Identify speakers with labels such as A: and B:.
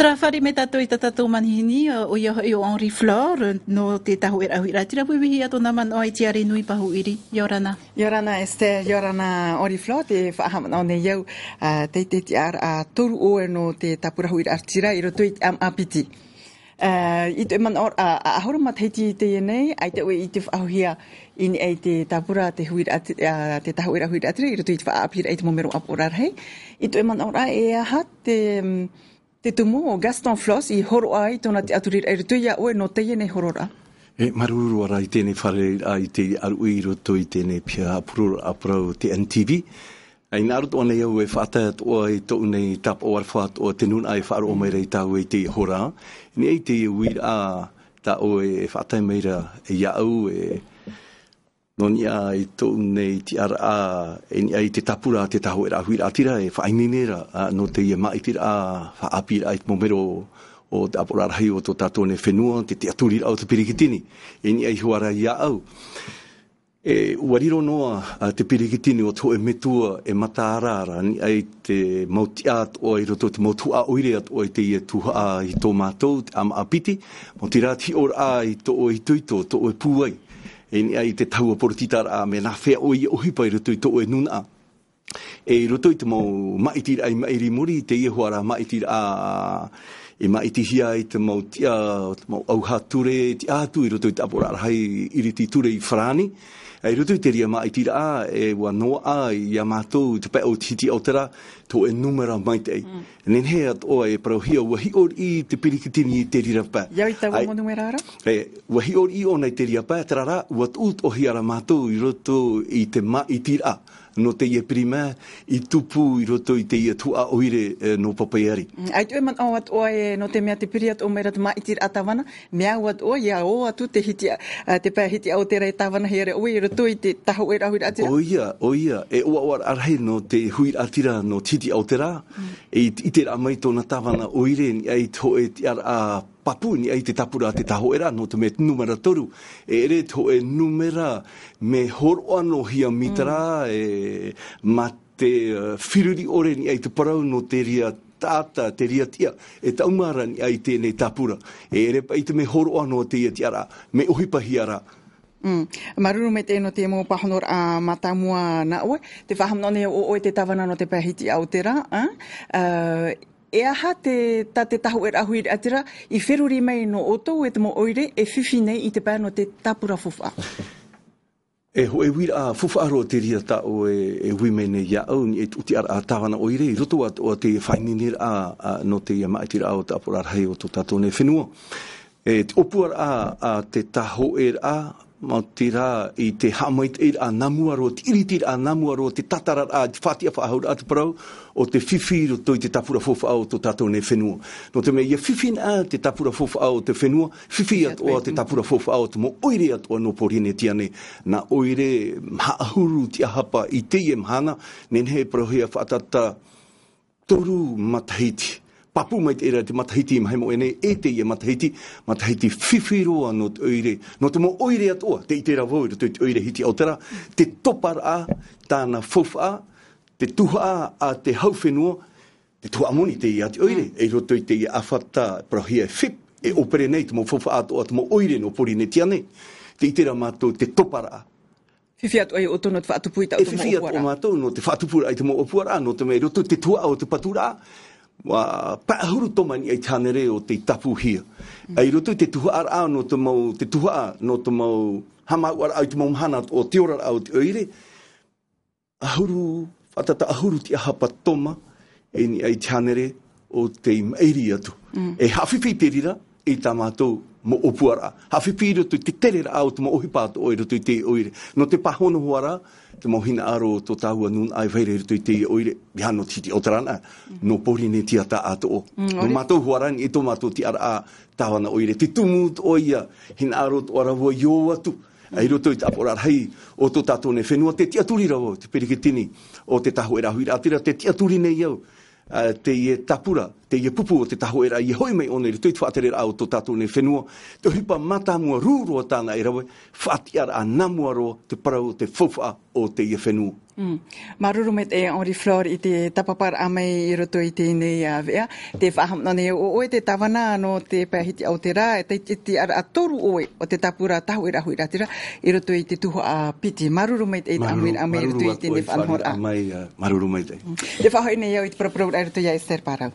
A: Trafari me tato I tato manihini o ia Henri Flore no te tahu era tira puihi ato naman o ai tiare nui pahu iri Yorana.
B: Yorana este Yorana Henri Flore te whaahama o ne iau te ar a toru o no te tapurahu ira artira I roto I am apiti. I te man or a ahora matheiti te nei ai te I te whaahia in ai te tapura te huira te tahu ira huira atira I roto I te whaapira ai te momero apurar hei. I te man ora e aha te tumu o Gaston Floss I horo ai tona te aturir ai roto ia oe no teie nei horora.
C: Maruru ara I tēnei whare ai te aru I roto I tēnei pia apurau te NTV. Ai nārut o nei au e whaatat o ai tō nei tap o arwhat o te nun ai whaaro o meira I tāu e te hora. Ni ei te wira ta o e whaatai meira e iau e noni ai tō nei ti ara e ni ai te tapura te taho e rahuira atira e whainginera no te ia maitira whaapira ai te momero o te aporarahai o tō tātou ne whenua te aturira au te pirikitini. E ni ai huara iau. E uariro noa te pirikitini o tō e metua e mataarara ni ai te mautiat o I roto te mautua oire at o I te ia tuha I tō mātou te ama apiti mo te rati or ai tō o I tuito tō o e pūai e ni ai te taua porotitara a me nā whea o I ohipa I roto I tō o e nuna e I roto I te mau maitira ai mairi muri te ia huara maitira a e maitihia I te mautia te mau auhature te atu I roto I te aporarahai iriti ture I wharani ai roto I te ria maitira a e wa noa I a mātou te pēo titi autara tō e numera maite ai. Nen hea o e parauhia wahi or I te pirikitini I te rira pā.
B: Iau I tau mo numera ara?
C: Wahi or I o nei te ria pā, tarara, wat ut o hiara mātou I roto I te maitira no te ia prima I tupu I roto I te ia tua oire no papaiari.
B: Ai tu e man awat o e no te mea te piriat o mera te maitira atawana, mea wat o ia o atu te hiti te pā hiti au te rei tawana here o I roto I te taho e rahuira atira.
C: O ia, e oa arhei no te huira atira no titi au te rā, e I te rā mai tōna tawana oire ni ai tō e te ara papu ni ai te tapura te taho era no te me numera toru e ere to e numera me horo ano hia mitara e ma te whiruri ore ni ai te parau no te ria tata te ria tia e taumara ni ai tēnei tapura e ere pa I te me horo ano te ia tiara me ohipahi ara.
B: Maruru me te no te mo pahonor a matamua na oe te whahamnone o te tawana no te pahiti au te rā e aha te tahu e rahui atira I wheruri mai no oto e te mo oire e whiwhi nei I te pā no te tapura fufa.
C: E ho e wira a fufa aro te ria ta o e wime nei ia au ni e uti ara tawana oire I roto at o te whainir no te ia maitira au te aporarhei o tō tātou ne whenua. E te opuar a te taho e a ma tira I te hamait e a namuaro, te iritir a namuaro, te tatarar a te whatia whaahura atu parau, o te whiwhiro toi te tapura fofa au tō tātou ne whenua. No te mea ia whiwhin a te tapura fofa au te whenua, whiwhi at o te tapura fofa au te mo oire at o no porine tiane, na oire maahuru ti ahapa I te ie mhana, nen he parohia whaatata toru matahiti. Papu mai te era te matahiti mai mo ene e te ia matahiti whiwhiroa no te oire no te mo oire atoa te itera vau te oire hiti autara te topar a tāna fofa te tuha a te hauwhenua te tua amoni te ia te oire e roto I te ia awhata parahia whip e opere nei te mo fofa atoa te mo oire no porine tiane te itera mātou te topar a
B: Whiwhiat oi o tono te whaatupui tau te mo opuara.
C: Whiwhiat o mātou no te whaatupura ai te mo opuara no te mei roto te tua au te patura wa pahuru tomani ai tanere o te tapu hia. Ai roto te tuha ara no te mau te tuha no te mau hamau ara ai te mau hana o te ora au te oire. Ahuru fatata ahuru te ahapa toma e ni ai tanere o te mairi atu. E hawhiwhi te rira I tā mātou mo opuara. Hawhiwhi roto te terera au te mo ohipāto oi roto te oire. No te pahono huara te mohina aro tō tāua nun ai whaire roto te oire bihano titi o tarana no porine tia tā ato o. No mātou huarani e tō mātou ti ara a tāwana oire. Te tumu o ia hina aro tō arawua i o atu. Ai roto I te aporarhei o tō tātou ne whenua te tiaturi rau te perikitini o te taho e rahui atira te tiaturi nei au. Te ie tapura, te ia pupu o te taho era i hoi mai one le tuit whaatere au to tātou ne whenua, te hipa mata mua rūroa tāna e rawe, whaatiara a namua ro te parau te whawha o te ia whenua.
B: Maruru met e Henri Flore i te tapapar amai i roto i tēnei vea. Te whahamnone o oe te tawana no te pahiti au te rā, e te ara atoru oe o te tapura tahu i rahu i ratira i roto i te tuho a piti. Maruru met e amai i roto i tēnei whanhora.
C: Maruru met e.
B: Te whahoi nei au i te paraparau i roto i a Esther Parau.